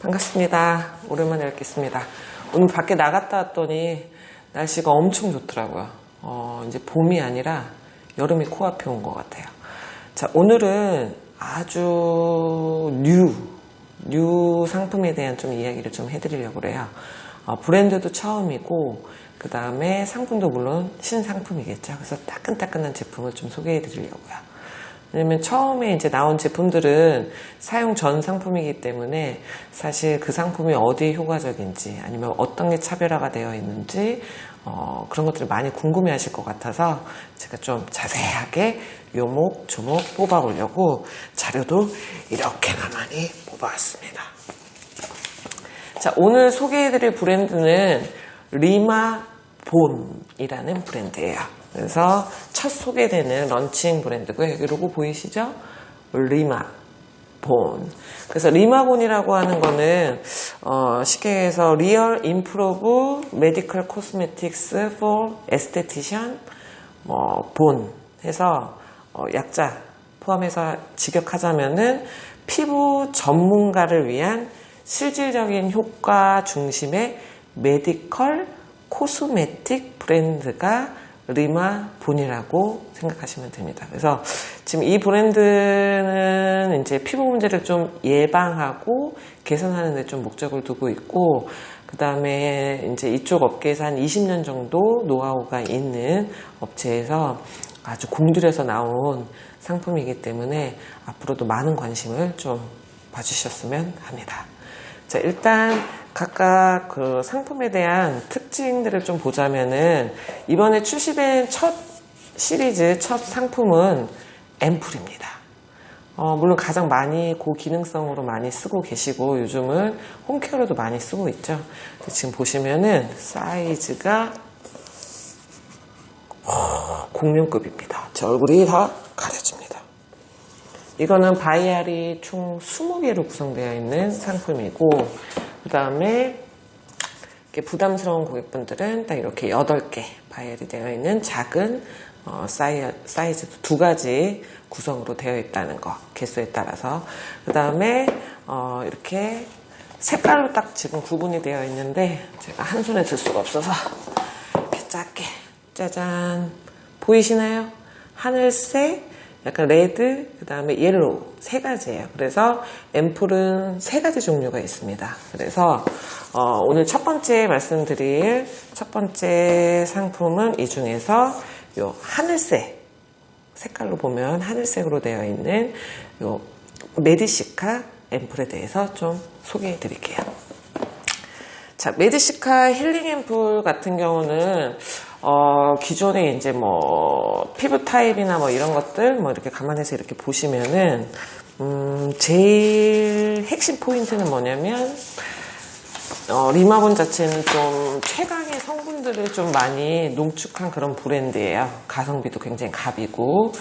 반갑습니다. 오랜만에 뵙겠습니다. 오늘 밖에 나갔다 왔더니 날씨가 엄청 좋더라고요. 이제 봄이 아니라 여름이 코앞에 온 것 같아요. 자, 오늘은 아주 뉴 상품에 대한 좀 이야기를 좀 해드리려고 그래요. 브랜드도 처음이고, 그 다음에 상품도 물론 신상품이겠죠. 그래서 따끈따끈한 제품을 좀 소개해 드리려고요. 왜냐면 처음에 이제 나온 제품들은 사용 전 상품이기 때문에 사실 그 상품이 어디에 효과적인지 아니면 어떤 게 차별화가 되어 있는지 그런 것들을 많이 궁금해 하실 것 같아서 제가 좀 자세하게 요목조목 뽑아보려고 자료도 이렇게 가만히 뽑아왔습니다. 자, 오늘 소개해드릴 브랜드는 리마본이라는 브랜드예요. 그래서 첫 소개되는 런칭 브랜드고요. 여기 로고 보이시죠? 리마본. 그래서 리마본이라고 하는 거는 쉽게 해서 Real Improved Medical Cosmetics for Esthetician 본 해서 약자 포함해서 직역하자면은 피부 전문가를 위한 실질적인 효과 중심의 메디컬 코스메틱 브랜드가 리마본이라고 생각하시면 됩니다. 그래서 지금 이 브랜드는 이제 피부 문제를 좀 예방하고 개선하는 데 좀 목적을 두고 있고, 그 다음에 이제 이쪽 업계에서 한 20년 정도 노하우가 있는 업체에서 아주 공들여서 나온 상품이기 때문에 앞으로도 많은 관심을 좀 봐주셨으면 합니다. 자, 일단 각각 그 상품에 대한 특징들을 좀 보자면은 이번에 출시된 첫 시리즈, 첫 상품은 앰플입니다. 물론 가장 많이 고기능성으로 많이 쓰고 계시고 요즘은 홈케어로도 많이 쓰고 있죠. 지금 보시면은 사이즈가 공룡급입니다. 제 얼굴이 다 가려집니다. 이거는 바이알이 총 20개로 구성되어 있는 상품이고, 그 다음에 부담스러운 고객분들은 딱 이렇게 8개 바이알이 되어 있는 작은 사이즈도 2가지 구성으로 되어 있다는 거, 개수에 따라서. 그 다음에 이렇게 색깔로 딱 지금 구분이 되어 있는데 제가 한 손에 들 수가 없어서 이렇게 작게, 짜잔, 보이시나요? 하늘색, 약간 레드, 그 다음에 옐로우 3가지예요. 그래서 앰플은 3가지 종류가 있습니다. 그래서 오늘 첫 번째 말씀드릴 첫 번째 상품은 이 중에서 요 하늘색 색깔로 보면 하늘색으로 되어 있는 요 메디시카 앰플에 대해서 좀 소개해 드릴게요. 자, 메디시카 힐링 앰플 같은 경우는 기존에 이제 피부 타입이나 이런 것들 이렇게 감안해서 이렇게 보시면은 제일 핵심 포인트는 뭐냐면 리마본 자체는 좀 최강의 성분들을 좀 많이 농축한 그런 브랜드예요. 가성비도 굉장히 갑이고,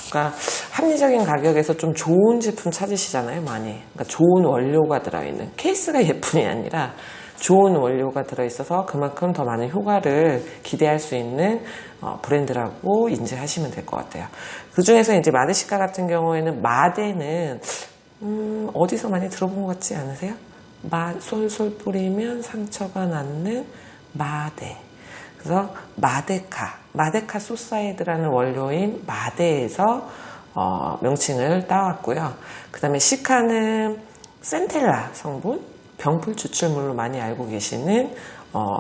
그러니까 합리적인 가격에서 좀 좋은 제품 찾으시잖아요, 많이. 그러니까 좋은 원료가 들어있는, 케이스가 예쁜이 아니라 좋은 원료가 들어있어서 그만큼 더 많은 효과를 기대할 수 있는 브랜드라고 인지하시면 될 것 같아요. 그 중에서 이제 마데시카 같은 경우에는 마데는 어디서 많이 들어본 것 같지 않으세요? 솔솔 뿌리면 상처가 낫는 마데. 그래서 마데카 소사이드라는 원료인 마데에서 명칭을 따왔고요. 그 다음에 시카는 센텔라 성분, 병풀 추출물로 많이 알고 계시는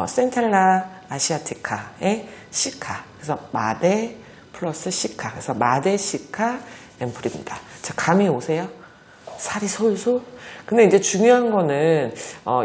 센텔라 아시아티카의 시카. 그래서 마데 플러스 시카. 그래서 마데시카 앰플입니다. 자, 감이 오세요? 살이 솔솔? 근데 이제 중요한 거는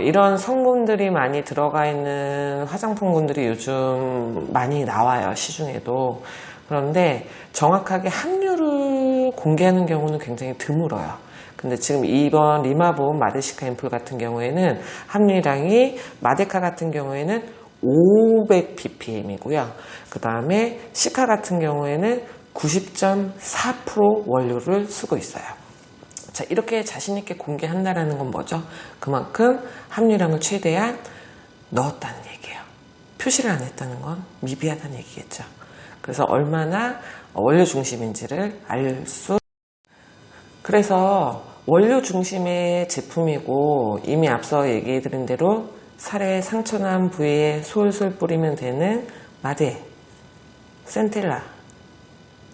이런 성분들이 많이 들어가 있는 화장품군들이 요즘 많이 나와요, 시중에도. 그런데 정확하게 함유를 공개하는 경우는 굉장히 드물어요. 근데 지금 이번 리마본 마데시카 앰플 같은 경우에는 함유량이 마데카 같은 경우에는 500ppm이고요. 그 다음에 시카 같은 경우에는 90.4% 원료를 쓰고 있어요. 자, 이렇게 자신있게 공개한다는 건 뭐죠? 그만큼 함유량을 최대한 넣었다는 얘기예요. 표시를 안 했다는 건 미비하다는 얘기겠죠. 그래서 얼마나 원료 중심인지를 알 수. 그래서 원료 중심의 제품이고 이미 앞서 얘기해드린 대로 살에 상처난 부위에 솔솔 뿌리면 되는 마데, 센텔라.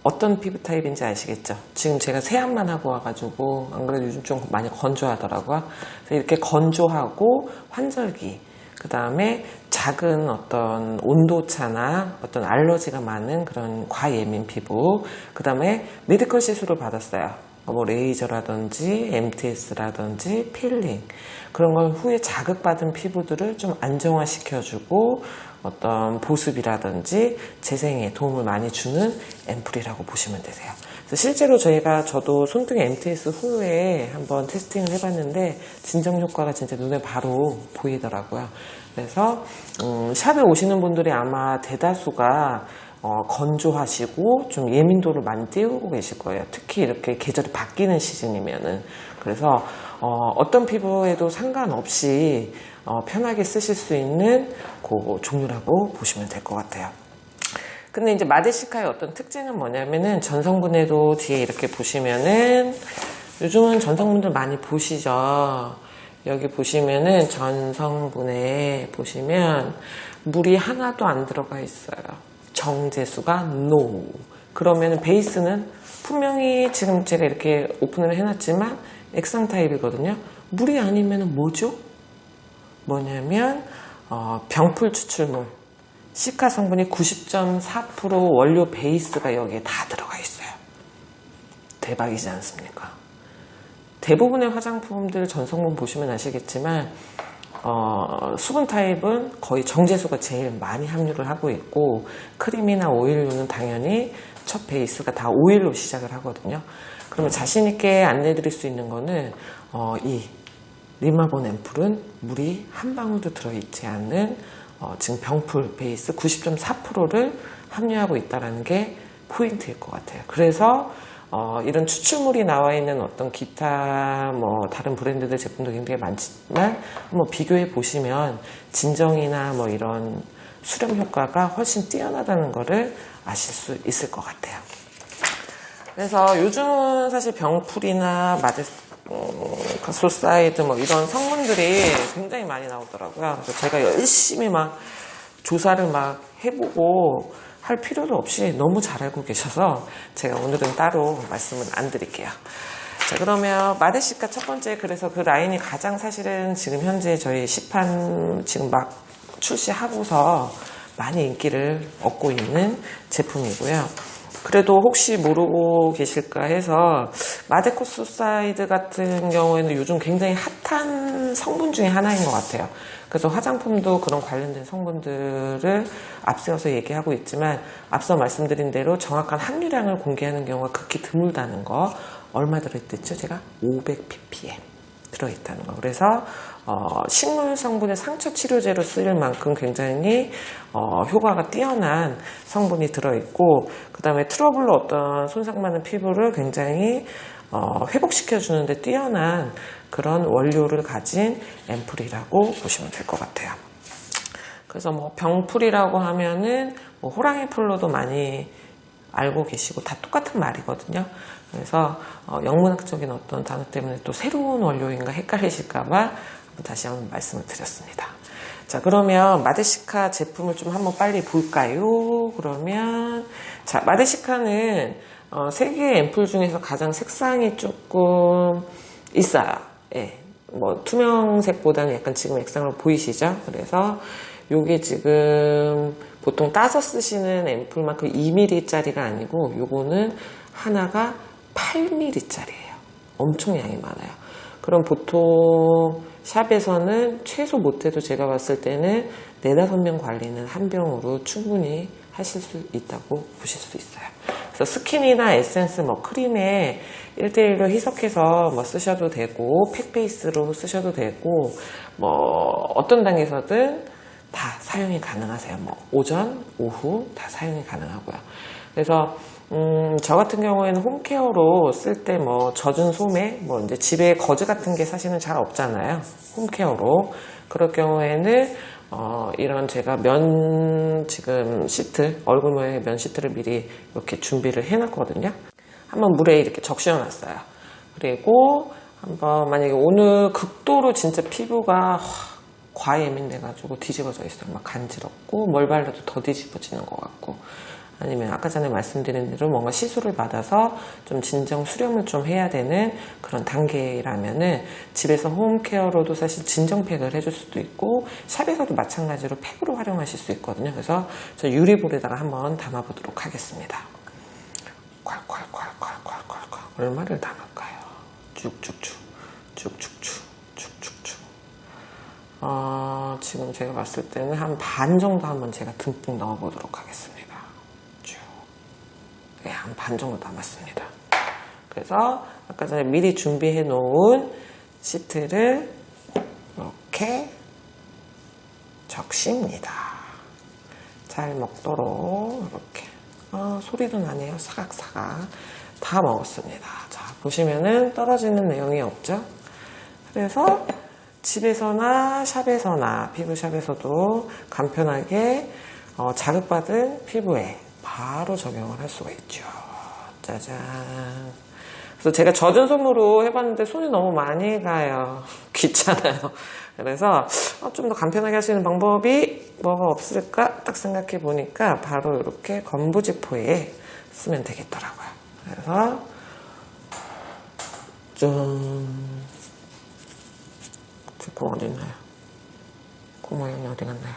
어떤 피부 타입인지 아시겠죠? 지금 제가 세안만 하고 와가지고 안 그래도 요즘 좀 많이 건조하더라고요. 그래서 이렇게 건조하고 환절기, 그 다음에 작은 어떤 온도차나 어떤 알러지가 많은 그런 과예민 피부, 그 다음에 메디컬 시술을 받았어요. 뭐 레이저라든지 MTS라든지 필링, 그런 걸 후에 자극받은 피부들을 좀 안정화시켜주고 어떤 보습이라든지 재생에 도움을 많이 주는 앰플이라고 보시면 되세요. 그래서 실제로 저도 손등에 MTS 후에 한번 테스팅을 해봤는데 진정 효과가 진짜 눈에 바로 보이더라고요. 그래서 샵에 오시는 분들이 아마 대다수가 건조하시고 좀 예민도를 많이 띄우고 계실 거예요. 특히 이렇게 계절이 바뀌는 시즌이면은. 그래서 어떤 피부에도 상관없이 편하게 쓰실 수 있는 그 종류라고 보시면 될 것 같아요. 근데 이제 마데시카의 어떤 특징은 뭐냐면은 전성분에도 뒤에 이렇게 보시면은 요즘은 전성분들 많이 보시죠. 여기 보시면은 전성분에 보시면 물이 하나도 안 들어가 있어요. 정제수가 NO. 그러면 베이스는 분명히 지금 제가 이렇게 오픈을 해놨지만 액상 타입이거든요. 물이 아니면 뭐죠? 뭐냐면 병풀 추출물, 시카 성분이 90.4% 원료 베이스가 여기에 다 들어가 있어요. 대박이지 않습니까? 대부분의 화장품들 전성분 보시면 아시겠지만 수분 타입은 거의 정제수가 제일 많이 함유를 하고 있고, 크림이나 오일류는 당연히 첫 베이스가 다 오일로 시작을 하거든요. 그러면 자신 있게 안내드릴 수 있는 거는 이 리마본 앰플은 물이 한 방울도 들어있지 않는 지금 병풀 베이스 90.4%를 함유하고 있다는 게 포인트일 것 같아요. 그래서 이런 추출물이 나와 있는 어떤 기타 다른 브랜드들 제품도 굉장히 많지만 한번 비교해 보시면 진정이나 이런 수렴 효과가 훨씬 뛰어나다는 것을 아실 수 있을 것 같아요. 그래서 요즘은 사실 병풀이나 소사이드 이런 성분들이 굉장히 많이 나오더라고요. 그래서 제가 열심히 조사를 해보고 할 필요도 없이 너무 잘 알고 계셔서 제가 오늘은 따로 말씀은 안 드릴게요. 자, 그러면 마데시카 첫 번째, 그래서 그 라인이 가장 사실은 지금 현재 저희 시판 지금 막 출시하고서 많이 인기를 얻고 있는 제품이고요. 그래도 혹시 모르고 계실까 해서 마데코소사이드 같은 경우에는 요즘 굉장히 핫한 성분 중에 하나인 것 같아요. 그래서 화장품도 그런 관련된 성분들을 앞세워서 얘기하고 있지만 앞서 말씀드린 대로 정확한 함유량을 공개하는 경우가 극히 드물다는 거. 얼마 들어있댔죠? 제가 500ppm 들어있다는 거. 그래서 식물 성분의 상처 치료제로 쓰일 만큼 굉장히 효과가 뛰어난 성분이 들어있고, 그 다음에 트러블로 어떤 손상 많은 피부를 굉장히 회복시켜주는데 뛰어난 그런 원료를 가진 앰플이라고 보시면 될 것 같아요. 그래서 병풀이라고 하면은 호랑이 풀로도 많이 알고 계시고 다 똑같은 말이거든요. 그래서 영문학적인 어떤 단어 때문에 또 새로운 원료인가 헷갈리실까봐 다시 한번 말씀을 드렸습니다. 자, 그러면 마데시카 제품을 좀 한번 빨리 볼까요? 그러면 자, 마데시카는 세 개의 앰플 중에서 가장 색상이 조금 있어요. 예, 투명색보다는 약간 지금 액상으로 보이시죠? 그래서 요게 지금 보통 따서 쓰시는 앰플만큼 2mm짜리가 아니고 요거는 하나가 8mm짜리예요. 엄청 양이 많아요. 그럼 보통 샵에서는 최소 못해도 제가 봤을 때는 4-5명 관리는 한 병으로 충분히 하실 수 있다고 보실 수 있어요. 그래서 스킨이나 에센스, 크림에 1대1로 희석해서 쓰셔도 되고, 팩 베이스로 쓰셔도 되고, 어떤 당에서든 다 사용이 가능하세요. 오전, 오후 다 사용이 가능하고요. 그래서 저 같은 경우에는 홈케어로 쓸 때 젖은 소매, 이제 집에 거즈 같은 게 사실은 잘 없잖아요. 홈케어로. 그럴 경우에는 이런 제가 지금 시트, 얼굴 모양의 면 시트를 미리 이렇게 준비를 해놨거든요. 한번 물에 이렇게 적셔놨어요. 그리고 한번 만약에 오늘 극도로 진짜 피부가 과예민돼가지고 뒤집어져 있어요. 막 간지럽고 뭘 발라도 더 뒤집어지는 것 같고, 아니면 아까 전에 말씀드린 대로 뭔가 시술을 받아서 좀 진정 수렴을 좀 해야 되는 그런 단계라면은 집에서 홈케어로도 사실 진정팩을 해줄 수도 있고 샵에서도 마찬가지로 팩으로 활용하실 수 있거든요. 그래서 저 유리볼에다가 한번 담아보도록 하겠습니다. 콸콸콸콸콸콸콸 얼마를 담을까요? 쭉쭉쭉 쭉쭉쭉 쭉쭉쭉. 지금 제가 봤을 때는 한 반 정도 한번 제가 듬뿍 넣어보도록 하겠습니다. 네, 한 반 정도 남았습니다. 그래서 아까 전에 미리 준비해 놓은 시트를 이렇게 적십니다. 잘 먹도록 이렇게. 소리도 나네요. 사각사각. 다 먹었습니다. 자, 보시면은 떨어지는 내용이 없죠? 그래서 집에서나 샵에서나 피부샵에서도 간편하게 자극받은 피부에 바로 적용을 할 수가 있죠. 짜잔. 그래서 제가 젖은 손으로 해봤는데 손이 너무 많이 가요. 귀찮아요. 그래서 좀 더 간편하게 할 수 있는 방법이 뭐가 없을까 딱 생각해 보니까 바로 이렇게 건부지포에 쓰면 되겠더라고요. 그래서 좀 제 코 어디 있나요? 코 모양이 어디 갔나요?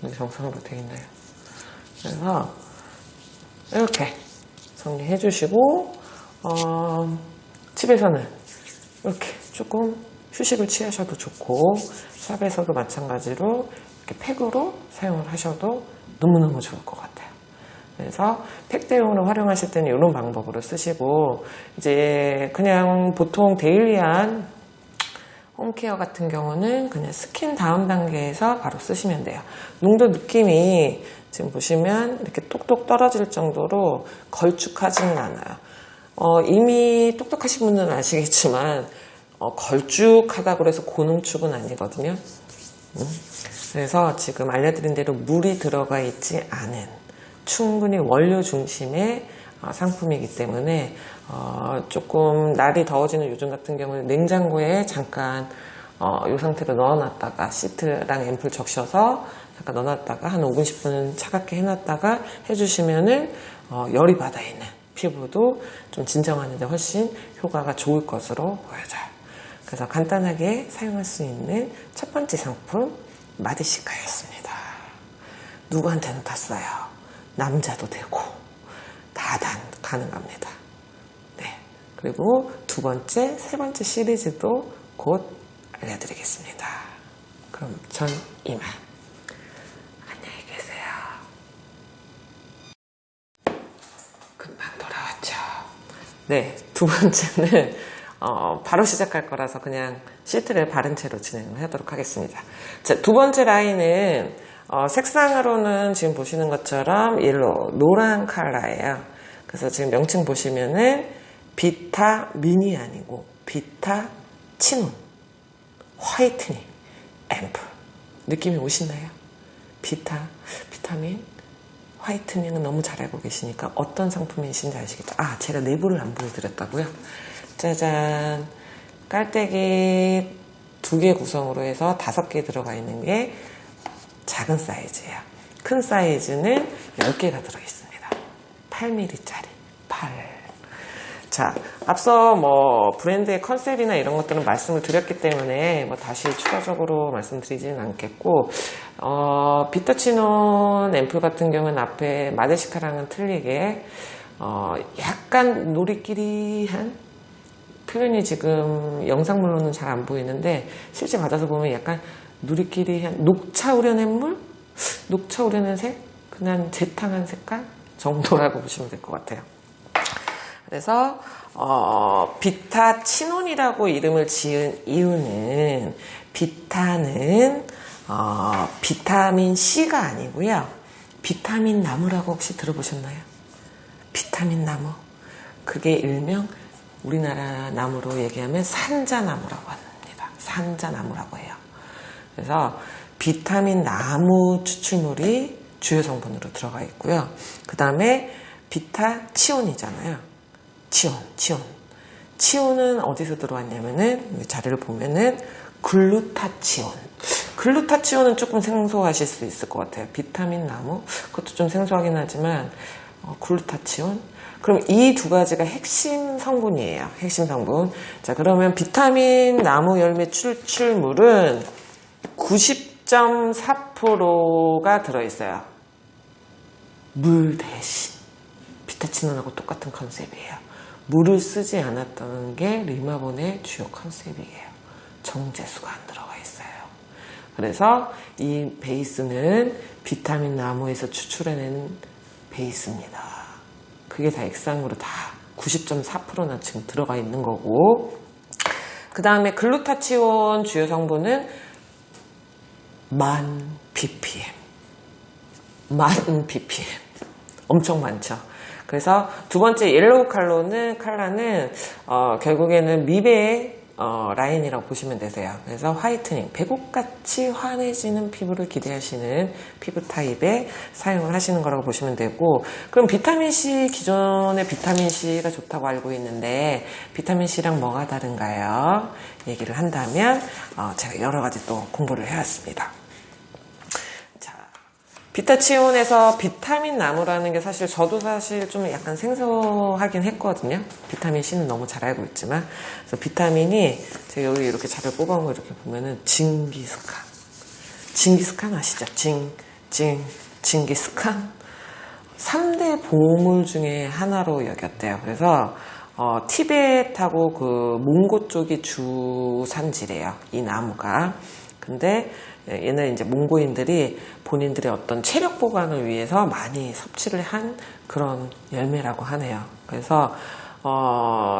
여기 정상으로 되어 있나요? 그래서 이렇게 정리해 주시고 집에서는 이렇게 조금 휴식을 취하셔도 좋고 샵에서도 마찬가지로 이렇게 팩으로 사용을 하셔도 너무너무 좋을 것 같아요. 그래서 팩 대용으로 활용하실 때는 이런 방법으로 쓰시고, 이제 그냥 보통 데일리한 홈케어 같은 경우는 그냥 스킨 다음 단계에서 바로 쓰시면 돼요. 농도 느낌이 지금 보시면 이렇게 똑똑 떨어질 정도로 걸쭉하지는 않아요. 이미 똑똑하신 분들은 아시겠지만 걸쭉하다고 해서 고농축은 아니거든요. 그래서 지금 알려드린 대로 물이 들어가 있지 않은 충분히 원료 중심의 상품이기 때문에 조금 날이 더워지는 요즘 같은 경우는 냉장고에 잠깐 이 상태로 넣어놨다가 시트랑 앰플 적셔서 잠깐 넣어놨다가 한 5분 10분 차갑게 해놨다가 해주시면은 열이 받아있는 피부도 좀 진정하는 데 훨씬 효과가 좋을 것으로 보여져요. 그래서 간단하게 사용할 수 있는 첫 번째 상품 마데시카였습니다. 누구한테는 다 써요. 남자도 되고 다 가능합니다. 네. 그리고 두 번째, 세 번째 시리즈도 곧 알려드리겠습니다. 그럼 전 이만. 안녕히 계세요. 금방 돌아왔죠. 네. 두 번째는 바로 시작할 거라서 그냥 시트를 바른 채로 진행을 하도록 하겠습니다. 자, 두 번째 라인은 색상으로는 지금 보시는 것처럼 옐로우, 노란 컬러예요. 그래서 지금 명칭 보시면은 비타민이 아니고 비타치논 화이트닝 앰플. 느낌이 오시나요? 비타민 화이트닝은 너무 잘 알고 계시니까 어떤 상품이신지 아시겠죠? 제가 내부를 안 보여드렸다고요? 짜잔. 깔때기 2개 구성으로 해서 5개 들어가 있는 게 작은 사이즈예요. 큰 사이즈는 10개가 들어있습니다. 8mm짜리. 8. 자, 앞서 브랜드의 컨셉이나 이런 것들은 말씀을 드렸기 때문에 다시 추가적으로 말씀드리지는 않겠고, 비타치논 앰플 같은 경우는 앞에 마데시카랑은 틀리게, 약간 노리끼리한 표현이 지금 영상물로는 잘 안 보이는데, 실제 받아서 보면 약간 누리끼리한 녹차 우려낸 물? 녹차 우려낸 색? 그냥 재탕한 색깔? 정도라고 보시면 될 것 같아요. 그래서 비타치논이라고 이름을 지은 이유는 비타는 비타민 C가 아니고요. 비타민 나무라고 혹시 들어보셨나요? 비타민 나무. 그게 일명 우리나라 나무로 얘기하면 산자나무라고 합니다. 산자나무라고 해요. 그래서 비타민 나무 추출물이 주요 성분으로 들어가 있고요. 그 다음에 비타치온이잖아요. 치온은 어디서 들어왔냐면은 자료를 보면은 글루타치온은 조금 생소하실 수 있을 것 같아요. 비타민 나무 그것도 좀 생소하긴 하지만 글루타치온. 그럼 이 두 가지가 핵심 성분이에요. 핵심 성분. 자, 그러면 비타민 나무 열매 추출물은 90.4%가 들어있어요. 물 대신. 비타치논하고 똑같은 컨셉이에요. 물을 쓰지 않았다는 게 리마본의 주요 컨셉이에요. 정제수가 안 들어가 있어요. 그래서 이 베이스는 비타민 나무에서 추출해낸 베이스입니다. 그게 다 액상으로 다 90.4%나 지금 들어가 있는 거고, 그 다음에 글루타치온 주요 성분은 10,000 ppm. 엄청 많죠. 그래서 두 번째 옐로우 칼라는 결국에는 미백 라인이라고 보시면 되세요. 그래서 화이트닝, 배곡같이 환해지는 피부를 기대하시는 피부 타입에 사용을 하시는 거라고 보시면 되고, 그럼 비타민C, 기존의 비타민C가 좋다고 알고 있는데 비타민C랑 뭐가 다른가요? 얘기를 한다면 제가 여러 가지 또 공부를 해왔습니다. 비타치온에서 비타민 나무라는 게 저도 사실 좀 약간 생소하긴 했거든요. 비타민 C는 너무 잘 알고 있지만. 그래서 비타민이, 제가 여기 이렇게 자료 뽑아온 거 이렇게 보면은, 징기스칸 아시죠? 징기스칸? 3대 보물 중에 하나로 여겼대요. 그래서, 티베트하고 몽고 쪽이 주산지래요. 이 나무가. 근데, 얘는 이제 몽고인들이 본인들의 어떤 체력 보강을 위해서 많이 섭취를 한 그런 열매라고 하네요. 그래서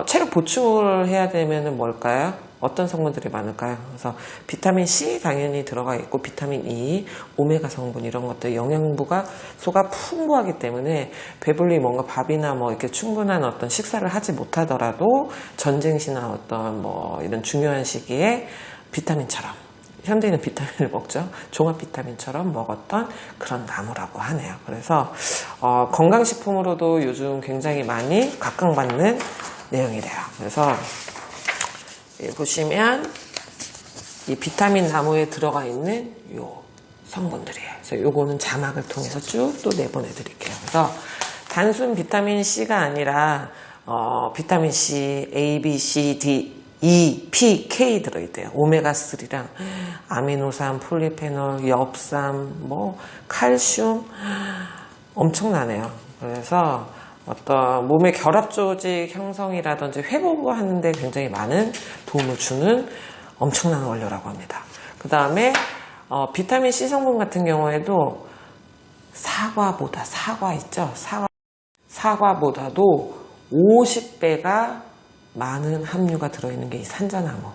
체력 보충을 해야 되면은 뭘까요? 어떤 성분들이 많을까요? 그래서 비타민 C 당연히 들어가 있고, 비타민 E, 오메가 성분 이런 것들 영양소가 풍부하기 때문에 배불리 뭔가 밥이나 이렇게 충분한 어떤 식사를 하지 못하더라도 전쟁 시나 어떤 이런 중요한 시기에 비타민처럼, 현대인은 비타민을 먹죠. 종합 비타민처럼 먹었던 그런 나무라고 하네요. 그래서 건강식품으로도 요즘 굉장히 많이 각광받는 내용이래요. 그래서 보시면 이 비타민 나무에 들어가 있는 요 성분들이에요. 그래서 요거는 자막을 통해서 쭉 또 내보내 드릴게요. 그래서 단순 비타민 C가 아니라 비타민 C, A, B, C, D, E, P, K 들어있대요. 오메가3랑 아미노산, 폴리페놀, 엽산, 칼슘 엄청나네요. 그래서 어떤 몸의 결합 조직 형성이라든지 회복을 하는데 굉장히 많은 도움을 주는 엄청난 원료라고 합니다. 그 다음에 비타민 C 성분 같은 경우에도 사과 있죠? 사과보다도 50배가 많은 함유가 들어있는 게 이 산자나무라고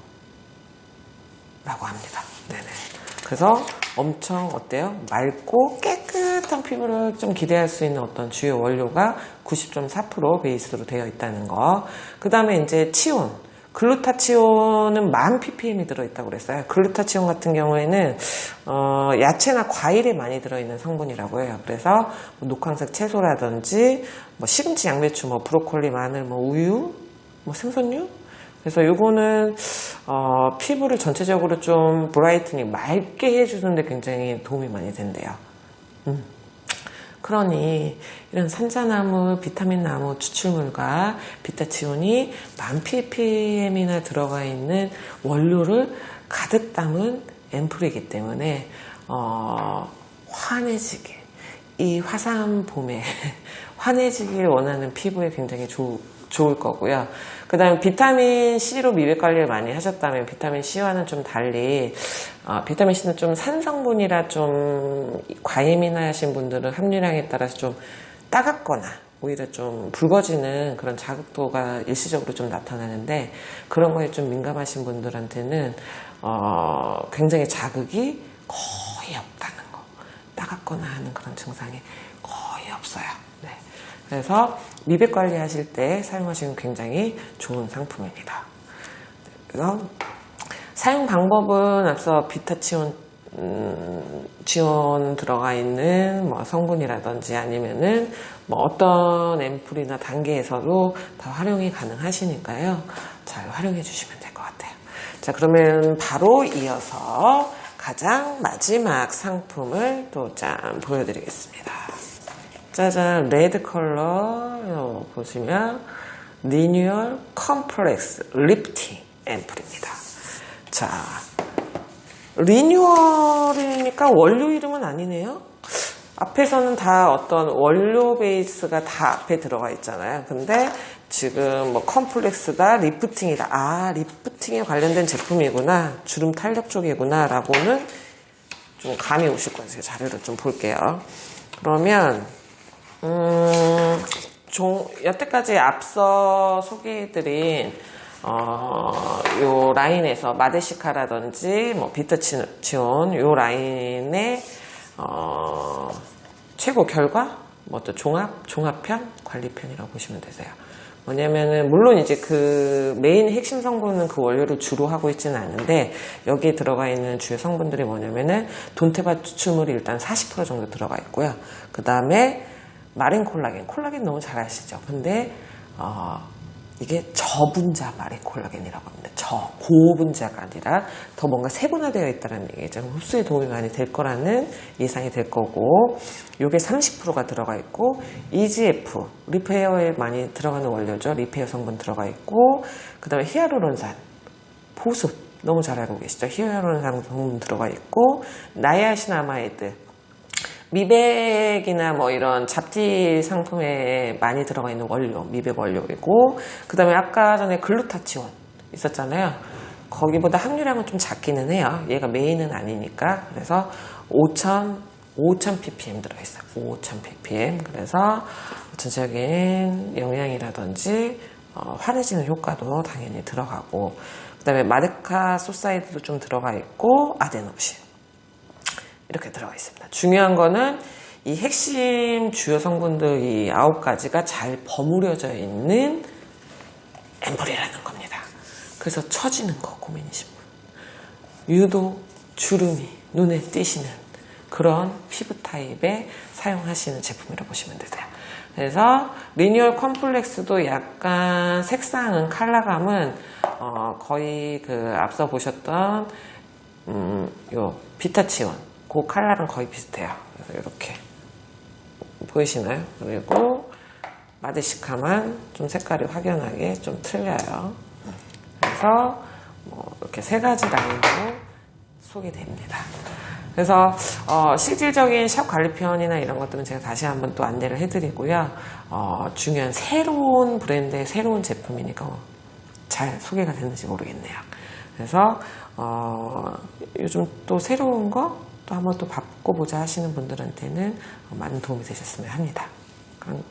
합니다. 네네. 그래서 엄청 어때요? 맑고 깨끗한 피부를 좀 기대할 수 있는 어떤 주요 원료가 90.4% 베이스로 되어 있다는 거. 그 다음에 이제 치온. 글루타치온은 10,000 ppm이 들어있다고 그랬어요. 글루타치온 같은 경우에는 야채나 과일에 많이 들어있는 성분이라고 해요. 그래서 녹황색 채소라든지 시금치, 양배추, 브로콜리, 마늘, 우유, 생선류? 그래서 요거는 피부를 전체적으로 좀 브라이트닝, 맑게 해주는데 굉장히 도움이 많이 된대요. 그러니 이런 산자나무, 비타민나무 추출물과 비타치온이 10,000 ppm이나 들어가 있는 원료를 가득 담은 앰플이기 때문에 환해지길, 이 화사한 봄에 환해지길 원하는 피부에 굉장히 좋을 거고요. 그 다음에 비타민C로 미백 관리를 많이 하셨다면 비타민C와는 좀 달리 비타민C는 좀 산성분이라 좀 과예민하 하신 분들은 함유량에 따라서 좀 따갑거나 오히려 좀 붉어지는 그런 자극도가 일시적으로 좀 나타나는데, 그런 거에 좀 민감하신 분들한테는 굉장히 자극이 거의 없다는 거, 따갑거나 하는 그런 증상이 거의 없어요. 네. 그래서 미백 관리 하실 때 사용하시면 굉장히 좋은 상품입니다. 그래서 사용 방법은 앞서 비타치온 지원 들어가 있는 뭐 성분이라든지 아니면은 뭐 어떤 앰플이나 단계에서도 다 활용이 가능하시니까요. 잘 활용해 주시면 될 것 같아요. 자, 그러면 바로 이어서 가장 마지막 상품을 또 짠 보여드리겠습니다. 짜잔, 레드 컬러 보시면 리뉴얼 컴플렉스 리프팅 앰플입니다. 자, 리뉴얼이니까 원료 이름은 아니네요. 앞에서는 다 어떤 원료 베이스가 다 앞에 들어가 있잖아요. 근데 지금 뭐 컴플렉스다, 리프팅이다. 아, 리프팅에 관련된 제품이구나. 주름 탄력 쪽이구나. 라고는 좀 감이 오실 거예요. 제가 자료를 좀 볼게요. 그러면, 여태까지 앞서 소개해드린 요 라인에서 마데시카라든지 뭐 비트치온 요 라인의 최고 결과 뭐 또 종합편 관리편이라고 보시면 되세요. 뭐냐면은 물론 이제 그 메인 핵심 성분은 그 원료를 주로 하고 있지는 않은데 여기에 들어가 있는 주요 성분들이 뭐냐면은 돈테바 추출물이 일단 40% 정도 들어가 있고요. 그 다음에 마린 콜라겐 너무 잘 아시죠? 근데 이게 저분자 마린 콜라겐이라고 합니다. 고분자가 아니라 더 뭔가 세분화되어 있다는 얘기죠. 흡수에 도움이 많이 될 거라는 예상이 될 거고, 요게 30%가 들어가 있고, EGF, 리페어에 많이 들어가는 원료죠. 리페어 성분 들어가 있고, 그 다음에 히알루론산, 보습, 너무 잘 알고 계시죠. 히알루론산 성분 들어가 있고, 나이아신아마이드, 미백이나 뭐 이런 잡티 상품에 많이 들어가 있는 원료, 미백 원료이고, 그 다음에 아까 전에 글루타치온 있었잖아요. 거기보다 함유량은 좀 작기는 해요. 얘가 메인은 아니니까. 그래서 5,000 ppm 들어있어요. 5,000 ppm. 그래서 전체적인 영양이라든지 환해지는 효과도 당연히 들어가고, 그 다음에 마데카 소사이드도 좀 들어가 있고, 아데노신. 이렇게 들어가 있습니다. 중요한 거는 이 핵심 주요 성분들 이 9가지가 잘 버무려져 있는 앰플이라는 겁니다. 그래서 처지는 거 고민이신 분, 유독 주름이 눈에 띄시는 그런 피부 타입에 사용하시는 제품이라고 보시면 되세요. 그래서 리뉴얼 컴플렉스도 약간 색상은 컬러감은 거의 그 앞서 보셨던 요 비타치온 그 컬러랑 거의 비슷해요. 그래서 이렇게 보이시나요? 그리고 마데시카만 좀 색깔이 확연하게 좀 틀려요. 그래서 뭐 이렇게 3가지 라인으로 소개됩니다. 그래서 실질적인 샵 관리편이나 이런 것들은 제가 다시 한번 또 안내를 해드리고요. 중요한 새로운 브랜드의 새로운 제품이니까 잘 소개가 됐는지 모르겠네요. 그래서 요즘 또 새로운 거 또 한번 또 바꿔보자 하시는 분들한테는 많은 도움이 되셨으면 합니다. 그럼